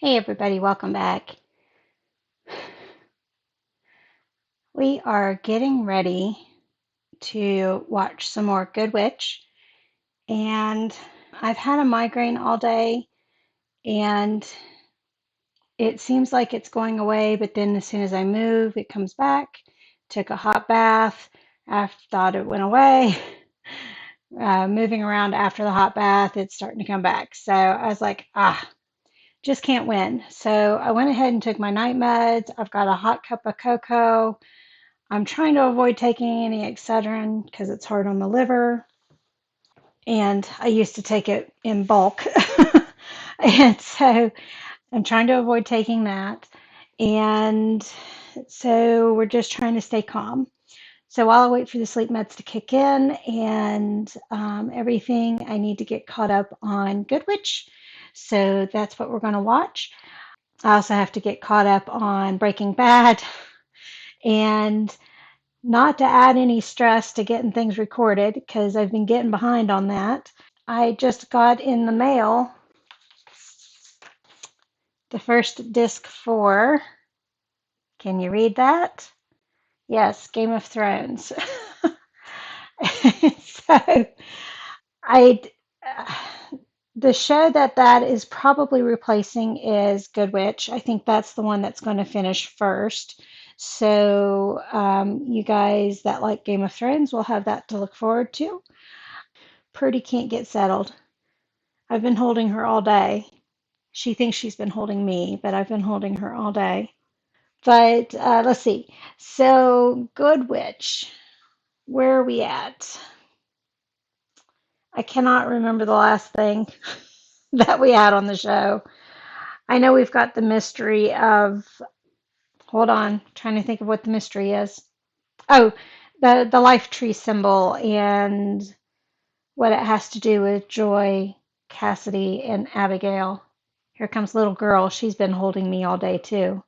Hey everybody, welcome back. We are getting ready to watch some more Good Witch, and I've had a migraine all day, and it seems like it's going away, but then as soon as I move, it comes back. Took a hot bath. I thought it went away. Moving around after the hot bath, it's starting to come back. So I was like, just can't win. So I went ahead and took my night meds. I've got a hot cup of cocoa. I'm trying to avoid taking any Excedrin because it's hard on the liver, and I used to take it in bulk. And so I'm trying to avoid taking that. And so we're just trying to stay calm. So while I wait for the sleep meds to kick in and everything, I need to get caught up on Good Witch. So that's what we're going to watch. I also have to get caught up on Breaking Bad and not to add any stress to getting things recorded because I've been getting behind on that. I just got in the mail the first disc for, can you read that? Yes, Game of Thrones. So I, the show that is probably replacing is Good Witch. I think that's the one that's going to finish first. So you guys that like Game of Thrones will have that to look forward to. Purdy can't get settled. I've been holding her all day. She thinks she's been holding me, but I've been holding her all day. But let's see. So, Good Witch, where are we at? I cannot remember the last thing that we had on the show. I know we've got the mystery of, hold on, trying to think of what the mystery is. Oh, the life tree symbol and what it has to do with Joy, Cassidy, and Abigail. Here comes little girl. She's been holding me all day too.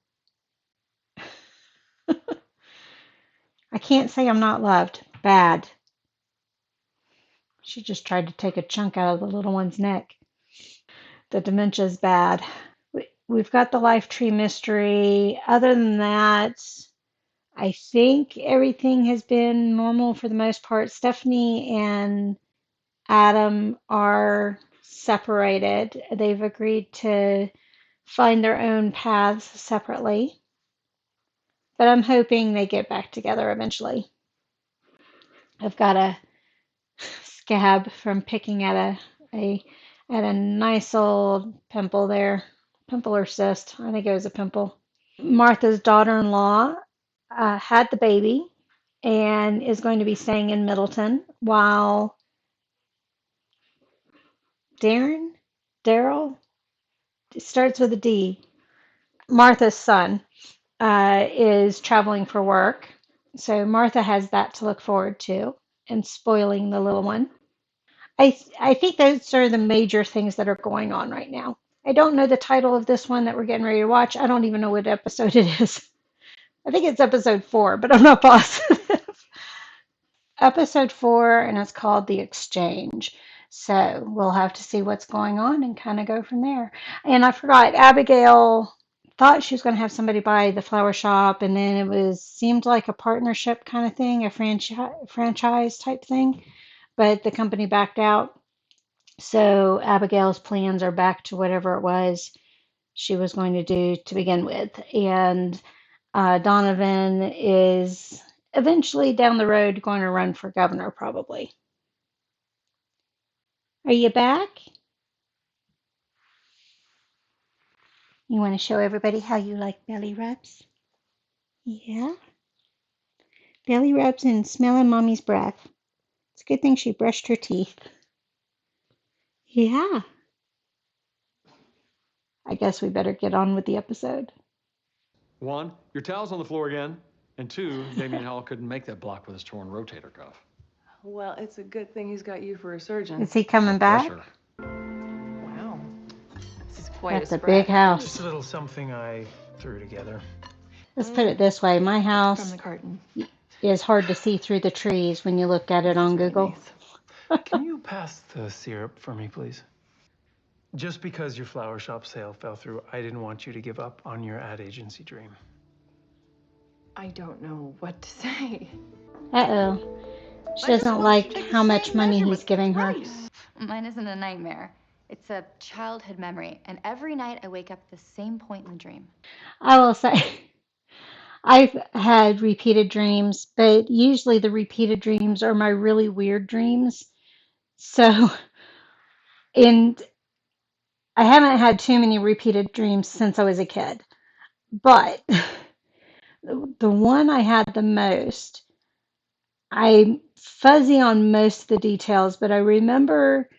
I can't say I'm not loved. Bad. She just tried to take a chunk out of the little one's neck. The dementia's bad. We've got the life tree mystery. Other than that, I think everything has been normal for the most part. Stephanie and Adam are separated. They've agreed to find their own paths separately, but I'm hoping they get back together eventually. I've got a scab from picking at a nice old pimple there. Pimple or cyst. I think it was a pimple. Martha's daughter-in-law had the baby and is going to be staying in Middleton while Daryl, it starts with a D, Martha's son, is traveling for work. So Martha has that to look forward to and spoiling the little one. I think those are the major things that are going on right now. I don't know the title of this one that we're getting ready to watch. I don't even know what episode it is. I think it's episode 4, but I'm not positive. Episode 4, and it's called The Exchange. So we'll have to see what's going on and kind of go from there. And I forgot, Abigail thought she was going to have somebody buy the flower shop, and then it was seemed like a partnership kind of thing, a franchise type thing, but the company backed out. So Abigail's plans are back to whatever it was she was going to do to begin with. And Donovan is eventually down the road going to run for governor, probably. Are you back? You want to show everybody how you like belly rubs? Yeah. Belly rubs and smelling mommy's breath. It's a good thing she brushed her teeth. Yeah. I guess we better get on with the episode. One, your towel's on the floor again. And two, Damien Howell couldn't make that block with his torn rotator cuff. Well, it's a good thing he's got you for a surgeon. Is he coming No back? pressure. Wow. This is quite That's a a big spread. house. Just a little something I threw together. Let's put it this way. My From house the carton. is hard to see through the trees when you look at it This is on really Google. nice. Can you pass the syrup for me, please? Just because your flower shop sale fell through, I didn't want you to give up on your ad agency dream. I don't know what to say. Uh-oh. She I just doesn't want you to like take the how much same money he's measurements. giving her. Right. Mine isn't a nightmare. It's a childhood memory, and every night I wake up at the same point in the dream. I will say, I've had repeated dreams, but usually the repeated dreams are my really weird dreams. So, and I haven't had too many repeated dreams since I was a kid. But the one I had the most, I'm fuzzy on most of the details, but I remember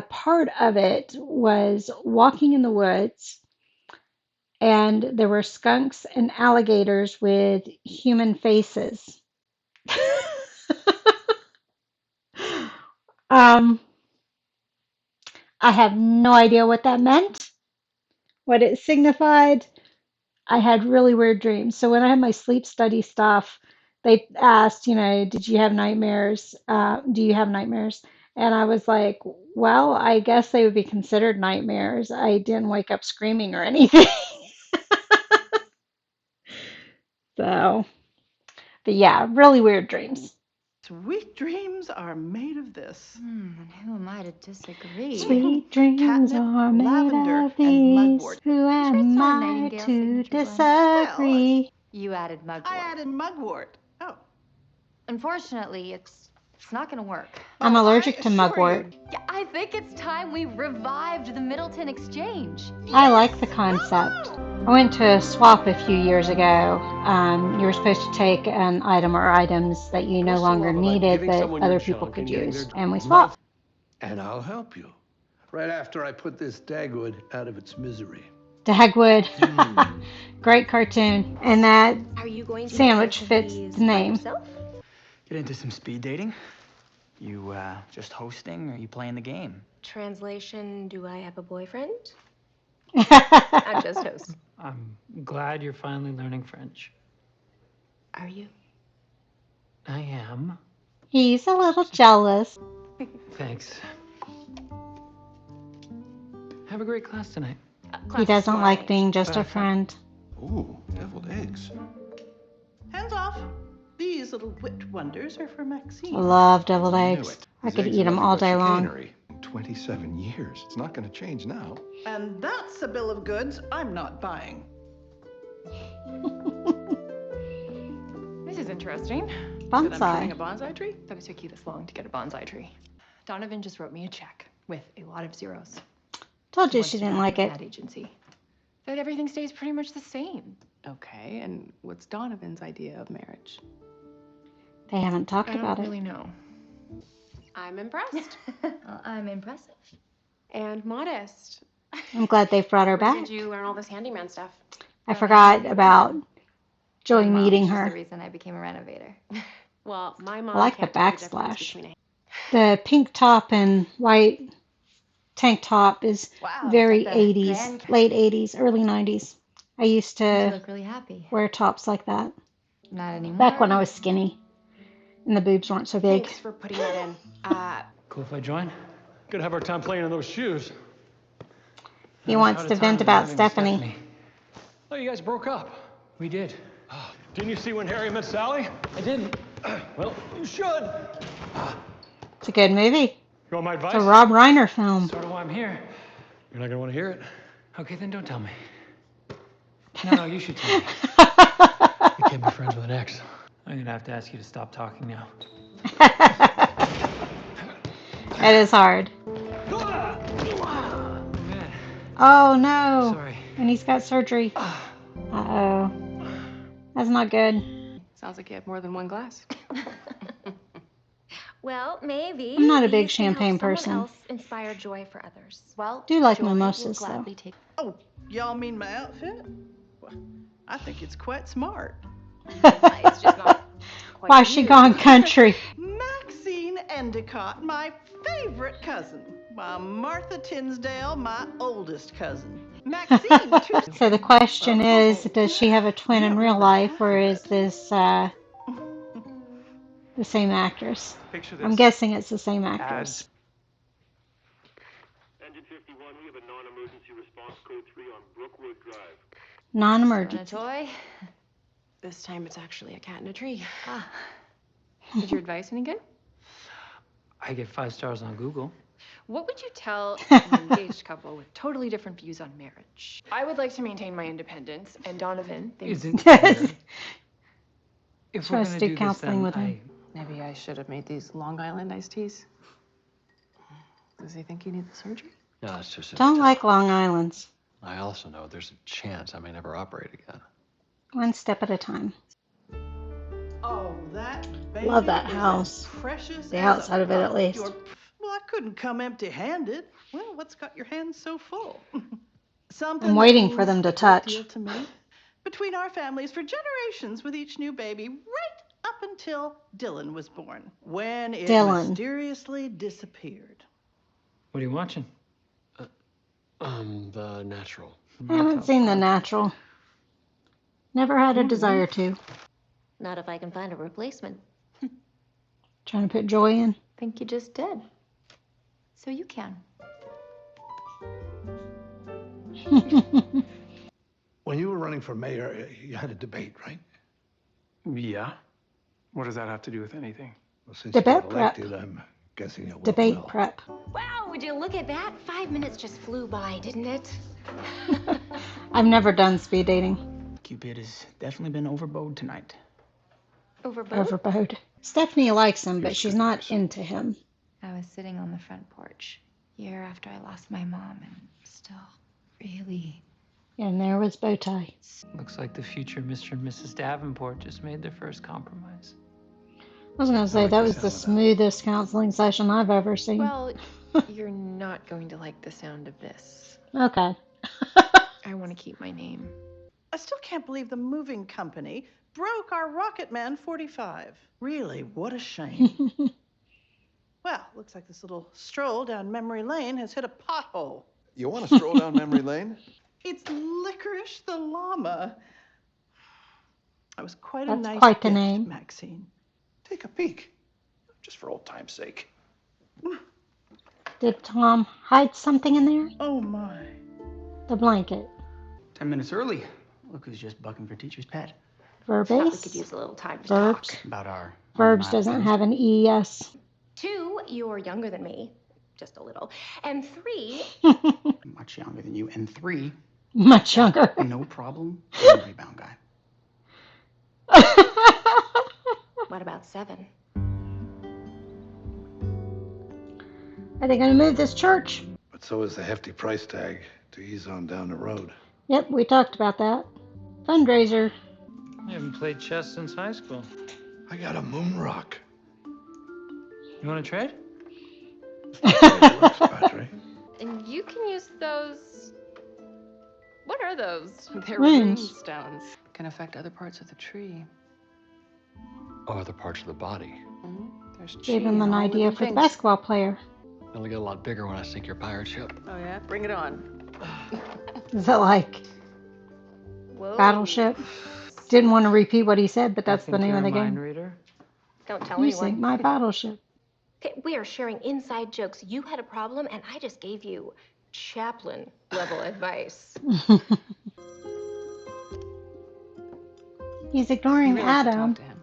part of it was walking in the woods, and there were skunks and alligators with human faces. um, I have no idea what that meant, what it signified. I had really weird dreams. So when I had my sleep study stuff, they asked, did you have nightmares? Do you have nightmares? And I was like, well, I guess they would be considered nightmares. I didn't wake up screaming or anything. So, but yeah, really weird dreams. Sweet dreams are made of this. And who am I to disagree? Sweet dreams Catnip, are made lavender, of and these. mugwort. Who sure it's am not a I Nightingale to signature blend? disagree? You added mugwort. I added mugwort. Oh. Unfortunately, it's not going to work. I'm Oh, allergic I to assure mugwort. you. Yeah, I think it's time we revived the Middleton Exchange. I like the concept. I went to a swap a few years ago. You were supposed to take an item or items that you no What's so longer love about needed giving that someone your other people junk could and getting use. their And we love? swapped. And I'll help you. Right after I put this Dagwood out of its misery. Dagwood. Great cartoon. And that Are you going to sandwich get fits these the by name. yourself? Get into some speed dating? You just hosting or you playing the game? Translation, do I have a boyfriend? I'm just host. I'm glad you're finally learning French. Are you? I am. He's a little jealous. Thanks. Have a great class tonight. He doesn't like being just a friend. Ooh, deviled eggs. Hands off. These little wit wonders are for Maxine. I love deviled I knew eggs. it. I These could eggs eat are them nothing all but day long. chicanery. 27 years. It's not going to change now. And that's a bill of goods I'm not buying. This is interesting. That I'm trimming a Bonsai. bonsai tree? Thought it took you this long to get a bonsai tree. Donovan just wrote me a check with a lot of zeros. Told He you wants she to didn't back like my it. ad agency. That everything stays pretty much the same. Okay, and what's Donovan's idea of marriage? They haven't talked I about don't it. really know. I'm impressed. Well, I'm impressive. And modest. I'm glad they've brought her Where back. did you learn all this handyman stuff? I forgot about Joey My mom, meeting she's her. the reason I became a renovator. Well, my mom I like the can't tell the difference backslash. between The pink top and white tank top is Wow, very it's like the 80s, grand late 80s, early 90s. I used You to look really happy. wear tops like that Not anymore. back when I was skinny and the boobs weren't so big. Thanks for putting that in. Cool if I join? Gonna have our time playing in those shoes. He wants to vent about Stephanie. Oh, you guys broke up. We did. Didn't you see when Harry met Sally? I didn't. Well, you should. It's a good movie. You want my advice? It's a Rob Reiner film. Sort of why I'm here. You're not gonna want to hear it. Okay, then don't tell me. No, you should tell me. You can't be friends with an ex. I'm gonna have to ask you to stop talking now. It is hard. Man, Oh no. sorry. And he's got surgery. Uh-oh. That's not good. Sounds like you had more than one glass. Well, maybe. I'm not a big these can help champagne someone person. else inspire joy for others. Well, Do like Joy will mimosas, though. gladly take- Oh, y'all mean my outfit? Well, I think it's quite smart. It's just not quite Why she you. gone country? Maxine Endicott, my favorite cousin. While Martha Tinsdale, my oldest cousin. Maxine, too. So the question is, does she have a twin in real life, or is this the same actress? Picture this. I'm guessing it's the same actress. Ads. Want a Non-emergency. toy? This time it's actually a cat in a tree. Ah, Is your advice any good? I get 5 stars on Google. What would you tell an engaged couple with totally different views on marriage? I would like to maintain my independence, and Donovan thinks Isn't fair. If we're Supposed gonna to do do this, counseling then with him. maybe I should have made these Long Island iced teas. Does he think you need the surgery? No, it's just. Don't like Long Islands. I also know there's a chance I may never operate again. One step at a time. Oh, that baby Love that is house. as precious The as outside a of it, at rock. least. Well, I couldn't come empty-handed. Well, what's got your hands so full? Something I'm that waiting for means them to a great touch. deal to me. Between our families for generations with each new baby, right up until Dylan was born, when it Dylan. mysteriously disappeared. What are you watching? The Natural. I haven't seen The Natural. Never had a desire to. Not if I can find a replacement. Trying to put joy in. think you just did. So you can. When you were running for mayor, you had a debate, right? Yeah. What does that have to do with anything? Well, since Debate you got prep. elected, I'm guessing it went Debate well. prep. Wow, would you look at that? 5 minutes just flew by, didn't it? I've never done speed dating. Cupid has definitely been overbowed tonight. Overboard? Overbowed. Stephanie likes him, but she's not into him. I was sitting on the front porch year after I lost my mom and still really. And there was Bowtie. Looks like the future Mr. and Mrs. Davenport just made their first compromise. I was going to say, like that the was the sound of that. smoothest counseling session I've ever seen. Well, you're not going to like the sound of this. Okay. I want to keep my name. I still can't believe the moving company broke our Rocket Man 45. Really, what a shame. Well, looks like this little stroll down memory lane has hit a pothole. You want to stroll down memory lane? It's Licorice the llama. That was quite a That's nice quite the gift, name. Maxine. Take a peek, just for old time's sake. Did Tom hide something in there? Oh my. The blanket. 10 minutes early. Look who's just bucking for teacher's pet. Thought we Verbase. could use a little time to Verbs. talk. About our Verbs doesn't have an ES. 2, you're younger than me. Just a little. And 3, much younger than you. And 3, Much younger. no problem. I'm a rebound guy. what about 7? Are they going to move this church? But so is the hefty price tag to ease on down the road. Yep, we talked about that. Fundraiser. I haven't played chess since high school. I got a moon rock. You want to trade? Looks, Padre. And you can use those. What are those? They're Runes. runestones. Can affect other parts of the tree. Oh, other parts of the body. There's Gave chi him in an all idea living for the things. basketball player. It'll get a lot bigger when I sink your pirate ship. Oh yeah, bring it on. Is it like Whoa. Battleship? Didn't want to repeat what he said, but You that's the think name you're of a the mind game. reader? Don't tell You anyone. sink my battleship. Okay, we are sharing inside jokes. You had a problem, and I just gave you chaplain level advice. He's You ignoring really should Adam. talk to him.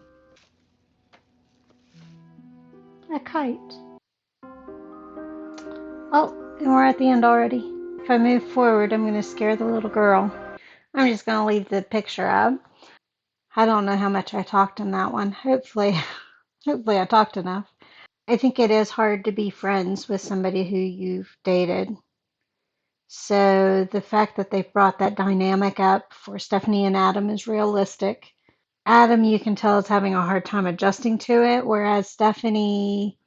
A kite. Oh, and we're at the end already. If I move forward, I'm going to scare the little girl. I'm just going to leave the picture up. I don't know how much I talked in that one. Hopefully I talked enough. I think it is hard to be friends with somebody who you've dated. So the fact that they've brought that dynamic up for Stephanie and Adam is realistic. Adam, you can tell, is having a hard time adjusting to it, whereas Stephanie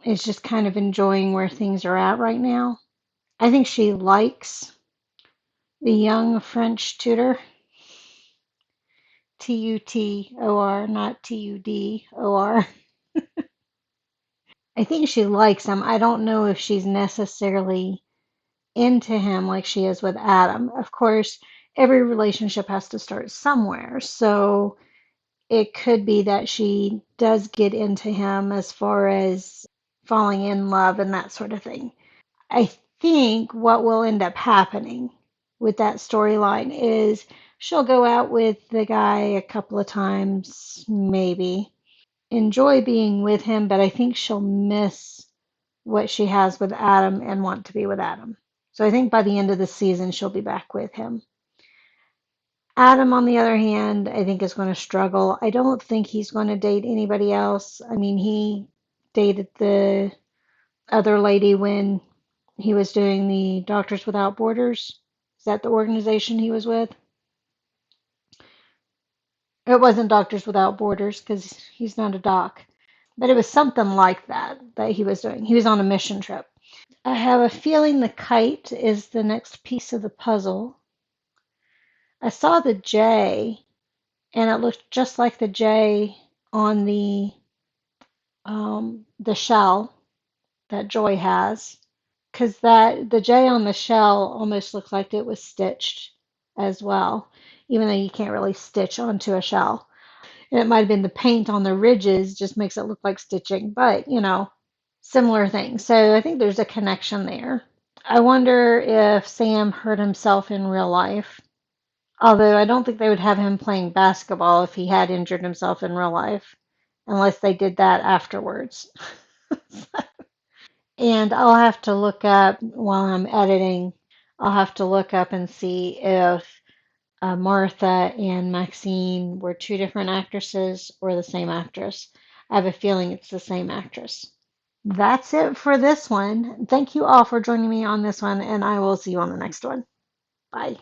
is just kind of enjoying where things are at right now. I think she likes the young French tutor. Tutor, not Tudor. I think she likes him. I don't know if she's necessarily into him like she is with Adam. Of course, every relationship has to start somewhere. So it could be that she does get into him as far as falling in love and that sort of thing. I think what will end up happening with that storyline is she'll go out with the guy a couple of times, maybe, enjoy being with him, but I think she'll miss what she has with Adam and want to be with Adam. So I think by the end of the season, she'll be back with him. Adam, on the other hand, I think is going to struggle. I don't think he's going to date anybody else. I mean, he dated the other lady when he was doing the Doctors Without Borders. Is that the organization he was with? It wasn't Doctors Without Borders because he's not a doc, but it was something like that that he was doing. He was on a mission trip. I have a feeling the kite is the next piece of the puzzle. I saw the J, and it looked just like the J on the shell that Joy has, because that the J on the shell almost looks like it was stitched as well, even though you can't really stitch onto a shell. And it might have been the paint on the ridges just makes it look like stitching, but similar thing. So I think there's a connection there. I wonder if Sam hurt himself in real life. Although I don't think they would have him playing basketball if he had injured himself in real life, unless they did that afterwards. And I'll have to look up while I'm editing, I'll have to look up and see if Martha and Maxine were two different actresses or the same actress. I have a feeling it's the same actress. That's it for this one. Thank you all for joining me on this one, and I will see you on the next one. Bye.